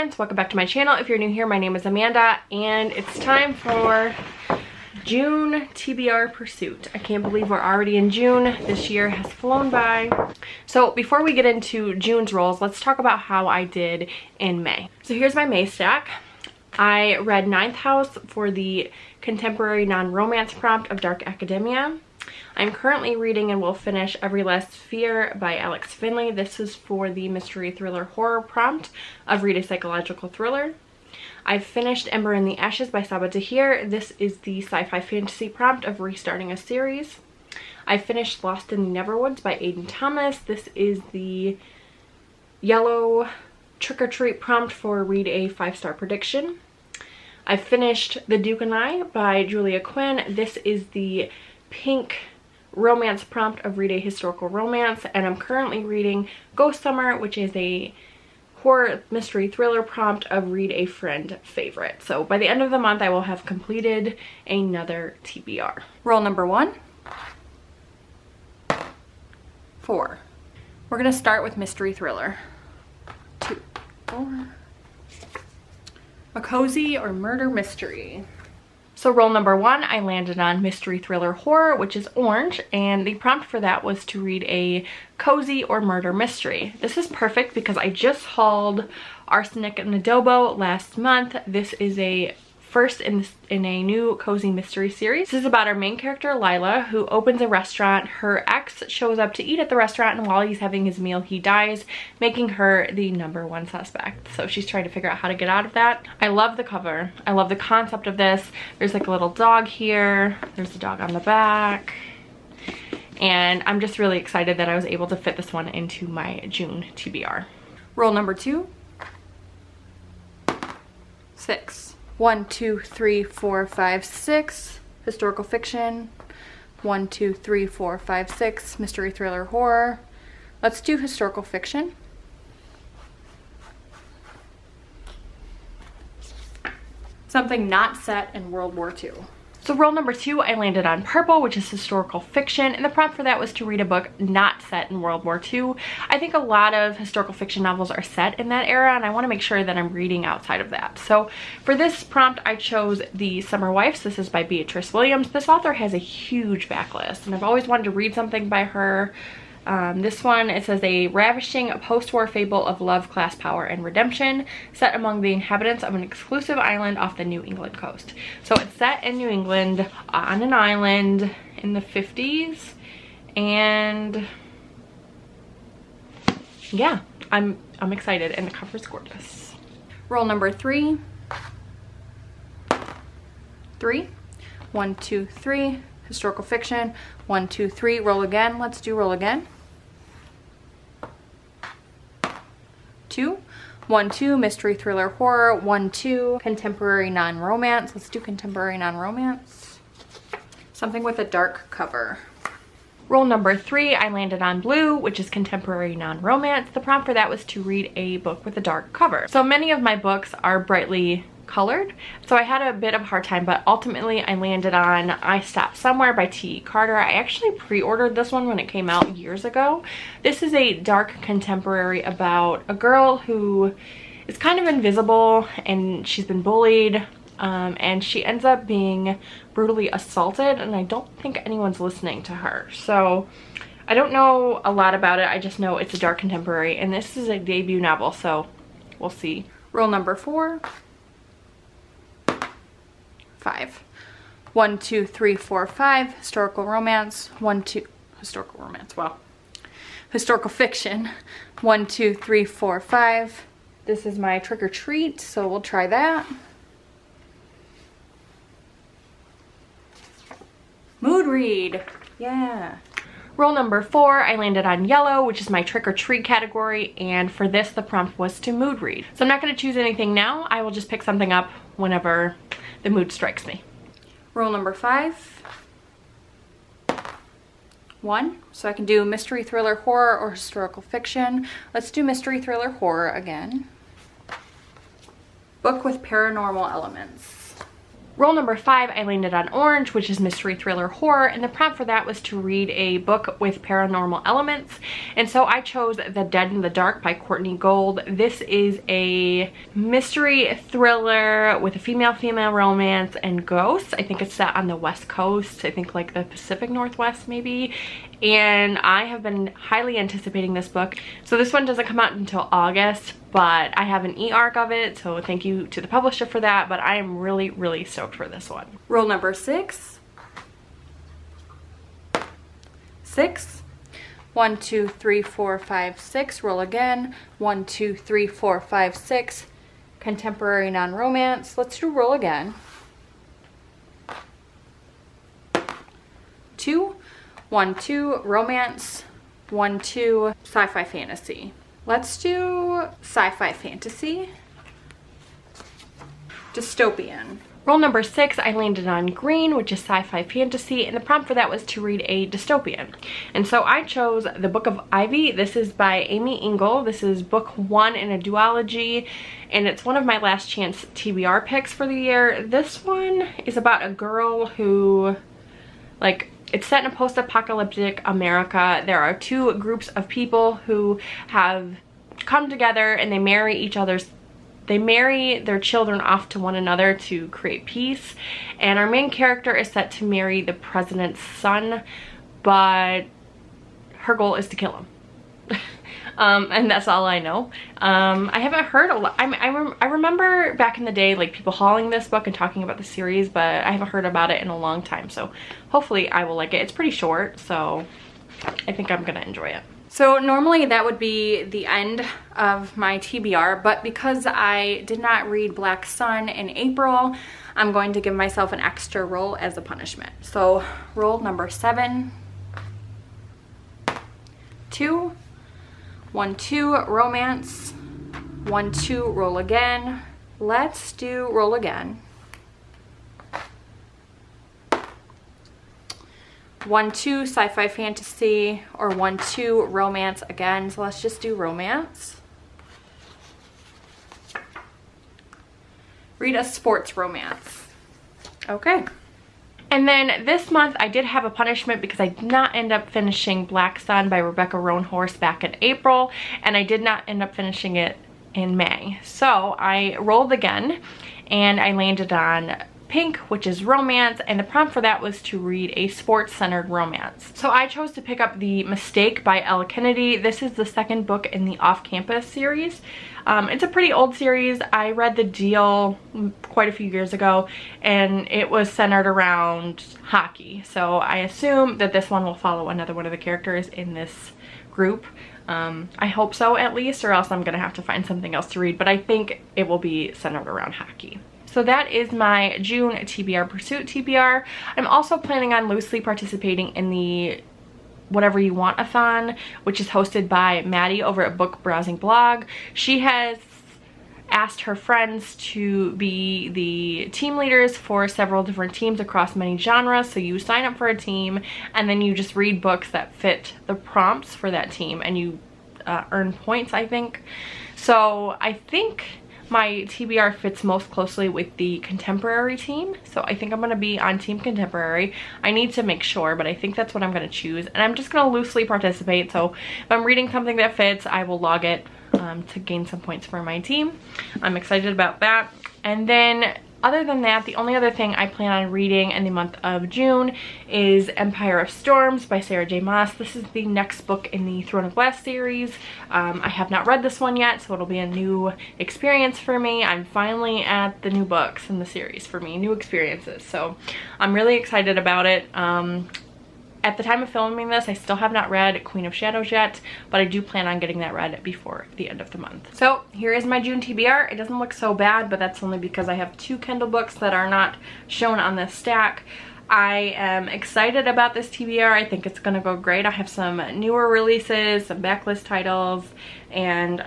friends, welcome back to my channel. If you're new here, my name is Amanda and it's time for June TBR pursuit. I can't believe we're already in June. This year has flown by. So before we get into June's rolls, let's talk about how I did in May. So here's my May stack. I read Ninth House for the contemporary non-romance prompt of Dark Academia. I'm currently reading and will finish Every Last Fear by Alex Finley. This is for the mystery thriller horror prompt of Read a Psychological Thriller. I've finished Ember in the Ashes by Saba Tahir. This is the sci-fi fantasy prompt of restarting a series. I finished Lost in the Neverwoods by Aiden Thomas. This is the yellow trick or treat prompt for Read a 5-star prediction. I finished The Duke and I by Julia Quinn. This is the pink romance prompt of Read a Historical Romance, and I'm currently reading Ghost Summer, which is a horror mystery thriller prompt of Read a Friend Favorite. So by the end of the month I will have completed another TBR. Roll number 1, 4. We're gonna start with mystery thriller. 2, 4. A cozy or murder mystery. So roll number 1, I landed on mystery thriller horror, which is orange, and the prompt for that was to read a cozy or murder mystery. This is perfect because I just hauled Arsenic and Adobo last month. This is a first in a new cozy mystery series. This is about our main character Lila, who opens a restaurant. Her ex shows up to eat at the restaurant, and while he's having his meal he dies, making her the #1 suspect. So she's trying to figure out how to get out of that. I love the cover. I love the concept of this. There's like a little dog here. There's a dog on the back. And I'm just really excited that I was able to fit this one into my June TBR. Roll number 2, 6. 1, 2, 3, 4, 5, 6. Historical fiction. 1, 2, 3, 4, 5, 6. Mystery thriller horror. Let's do historical fiction. Something not set in World War II. So roll number 2, I landed on purple, which is historical fiction, and the prompt for that was to read a book not set in World War II. I think a lot of historical fiction novels are set in that era, and I want to make sure that I'm reading outside of that. So for this prompt, I chose The Summer Wives. This is by Beatrice Williams. This author has a huge backlist, and I've always wanted to read something by her. This one, it says a ravishing post-war fable of love, class, power, and redemption set among the inhabitants of an exclusive island off the New England coast. So it's set in New England on an island in the 50s, and yeah, I'm excited, and the cover's gorgeous. Roll number 3. 3. 1, 2, 3. Historical fiction. 1, 2, 3. Roll again. Let's do roll again. 2. 1, 2. Mystery thriller horror. 1, 2. Contemporary non-romance. Let's do contemporary non-romance. Something with a dark cover. Roll number 3, I landed on blue, which is contemporary non-romance. The prompt for that was to read a book with a dark cover. So many of my books are brightly colored, so I had a bit of a hard time, but ultimately I landed on I Stopped Somewhere by T. Carter. I actually pre-ordered this one when it came out years ago. This is a dark contemporary about a girl who is kind of invisible, and she's been bullied, and she ends up being brutally assaulted, and I don't think anyone's listening to her. So I don't know a lot about it. I just know it's a dark contemporary, and this is a debut novel, so we'll see. Roll number 4. 5. 1, 2, 3, 4, 5. Historical romance. 1, 2. Historical romance. Wow. Historical fiction. 1, 2, 3, 4, 5. This is my trick or treat, so we'll try that. Mood read. Yeah. Roll number 4, I landed on yellow, which is my trick or treat category, and for this the prompt was to mood read. So I'm not going to choose anything now. I will just pick something up whenever the mood strikes me. Roll number 5. 1. So I can do mystery thriller horror or historical fiction. Let's do mystery thriller horror again. Book with paranormal elements. Roll number 5, I landed on orange, which is mystery, thriller, horror, and the prompt for that was to read a book with paranormal elements. And so I chose The Dead in the Dark by Courtney Gold. This is a mystery thriller with a female-female romance and ghosts. I think it's set on the West Coast, I think like the Pacific Northwest maybe. And I have been highly anticipating this book. So this one doesn't come out until August, but I have an e-arc of it, so thank you to the publisher for that, but I am really, really stoked for this one. Roll number 6. 6. 1, 2, 3, 4, 5, 6. Roll again. 1, 2, 3, 4, 5, 6. Contemporary non-romance. Let's do roll again. 2. 1, 2, romance. 1, 2, sci-fi fantasy. Let's do sci-fi fantasy. Dystopian. Roll number 6, I landed on green, which is sci-fi fantasy, and the prompt for that was to read a dystopian. And so I chose The Book of Ivy. This is by Amy Engel. This is book 1 in a duology, and it's one of my last chance TBR picks for the year. This one is about a girl who, like, it's set in a post-apocalyptic America. There are 2 groups of people who have come together and they marry their children off to one another to create peace. And our main character is set to marry the president's son, but her goal is to kill him. And that's all I know. I haven't heard a lot. I remember back in the day, like, people hauling this book and talking about the series, but I haven't heard about it in a long time, so hopefully I will like it. It's pretty short, so I think I'm gonna enjoy it. So normally that would be the end of my TBR, but because I did not read Black Sun in April, I'm going to give myself an extra roll as a punishment. So roll number 7. 2. 1, 2, romance. 1, 2, roll again. Let's do roll again. 1, 2, sci-fi fantasy, or 1, 2, romance again. So let's just do romance. Read a sports romance. Okay. And then this month I did have a punishment because I did not end up finishing Black Sun by Rebecca Roanhorse back in April, and I did not end up finishing it in May. So I rolled again and I landed on pink, which is romance, and the prompt for that was to read a sports-centered romance. So I chose to pick up The Mistake by Elle Kennedy. This is the 2nd book in the Off-Campus series. It's a pretty old series. I read The Deal quite a few years ago, and it was centered around hockey. So I assume that this one will follow another one of the characters in this group. I hope so, at least, or else I'm gonna have to find something else to read, but I think it will be centered around hockey. So that is my June TBR Pursuit TBR. I'm also planning on loosely participating in the Whatever-you-want-athon, which is hosted by Maddie over at Book Browsing Blog. She has asked her friends to be the team leaders for several different teams across many genres. So you sign up for a team and then you just read books that fit the prompts for that team, and you earn points, I think. So I think my TBR fits most closely with the contemporary team, so I think I'm going to be on Team Contemporary. I need to make sure, but I think that's what I'm going to choose, and I'm just going to loosely participate. So if I'm reading something that fits, I will log it to gain some points for my team. I'm excited about that. And then other than that, the only other thing I plan on reading in the month of June is Empire of Storms by Sarah J. Maas. This is the next book in the Throne of Glass series. I have not read this one yet, so it'll be a new experience for me. I'm finally at the new books in the series for me, new experiences. So I'm really excited about it. At the time of filming this, I still have not read Queen of Shadows yet, but I do plan on getting that read before the end of the month. So here is my June TBR. It doesn't look so bad, but that's only because I have 2 Kindle books that are not shown on this stack. I am excited about this TBR. I think it's gonna go great. I have some newer releases, some backlist titles, and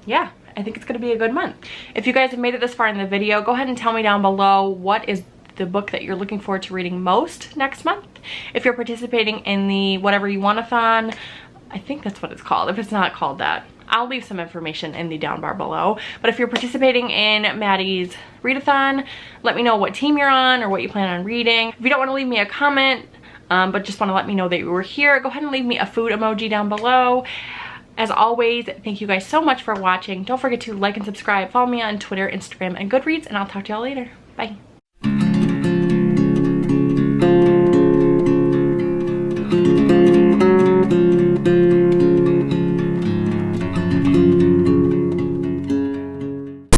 yeah, I think it's gonna be a good month. If you guys have made it this far in the video, go ahead and tell me down below what is the book that you're looking forward to reading most next month. If you're participating in the Whatever-you-want-athon, I think that's what it's called. If it's not called that, I'll leave some information in the down bar below. But if you're participating in Maddie's readathon, let me know what team you're on or what you plan on reading. If you don't want to leave me a comment, but just want to let me know that you were here, go ahead and leave me a food emoji down below. As always, thank you guys so much for watching. Don't forget to like and subscribe. Follow me on Twitter, Instagram, and Goodreads, and I'll talk to y'all later. Bye.